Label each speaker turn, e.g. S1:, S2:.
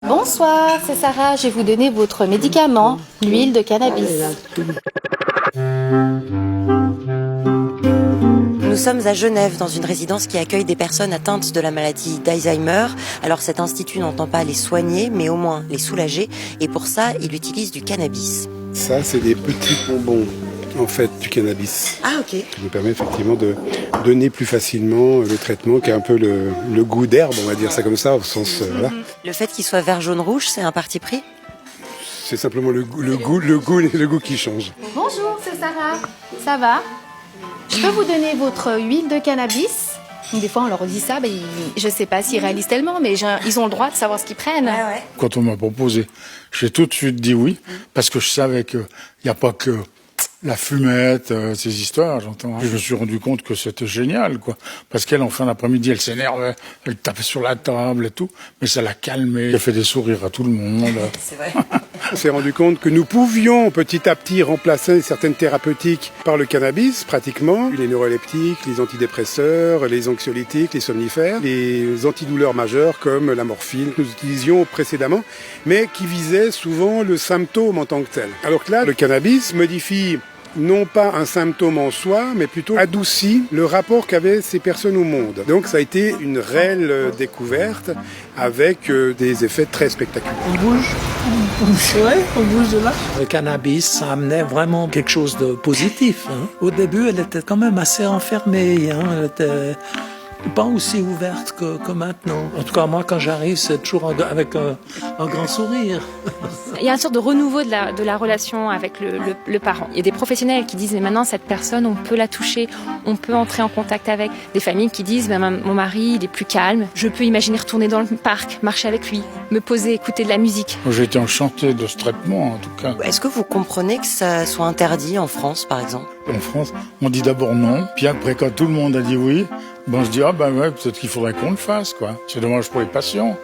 S1: Bonsoir, c'est Sarah, je vais vous donner votre médicament, l'huile de cannabis.
S2: Nous sommes à Genève, dans une résidence qui accueille des personnes atteintes de la maladie d'Alzheimer. Alors cet institut n'entend pas les soigner, mais au moins les soulager. Et pour ça, il utilise du cannabis.
S3: Ça, c'est des petits bonbons, en fait, du cannabis.
S2: Ah, ok.
S3: Qui nous permet effectivement de donner plus facilement le traitement, qui a un peu le goût d'herbe, on va dire ça comme ça, au sens... voilà.
S2: Le fait qu'il soit vert, jaune, rouge, c'est un parti pris?
S3: C'est simplement le goût qui change.
S1: Bonjour, c'est Sarah, ça va? Je peux vous donner votre huile de cannabis? Des fois, on leur dit ça, je ne sais pas s'ils réalisent tellement, mais ils ont le droit de savoir ce qu'ils prennent.
S2: Ouais.
S4: Quand on m'a proposé, j'ai tout de suite dit oui, parce que je savais qu'il n'y a pas que la fumette, ces histoires, j'entends. Je me suis rendu compte que c'était génial, quoi. Parce qu'elle, en fin d'après-midi, elle s'énervait, elle tapait sur la table et tout, mais ça l'a calmée. Elle fait des sourires à tout le monde.
S2: C'est vrai.
S3: On s'est rendu compte que nous pouvions petit à petit remplacer certaines thérapeutiques par le cannabis, pratiquement. Les neuroleptiques, les antidépresseurs, les anxiolytiques, les somnifères, les antidouleurs majeures comme la morphine que nous utilisions précédemment, mais qui visaient souvent le symptôme en tant que tel. Alors que là, le cannabis modifie non pas un symptôme en soi, mais plutôt adoucit le rapport qu'avaient ces personnes au monde. Donc ça a été une réelle découverte avec des effets très spectaculaires.
S5: On bouge, on bouge de là. Le cannabis, ça amenait vraiment quelque chose de positif. Au début, elle était quand même assez enfermée. Elle était pas aussi ouverte que maintenant. En tout cas, moi, quand j'arrive, c'est toujours avec un grand sourire.
S6: Il y a une sorte de renouveau de la relation avec le parent. Il y a des professionnels qui disent mais maintenant cette personne, on peut la toucher, on peut entrer en contact avec. Des familles qui disent mon mari, il est plus calme, je peux imaginer retourner dans le parc, marcher avec lui, me poser, écouter de la musique.
S4: J'ai été enchanté de ce traitement, en tout cas.
S2: Est-ce que vous comprenez que ça soit interdit en France, par exemple?
S4: En France, on dit d'abord non, puis après, quand tout le monde a dit oui, on se dit, ouais, peut-être qu'il faudrait qu'on le fasse, quoi. C'est dommage pour les patients.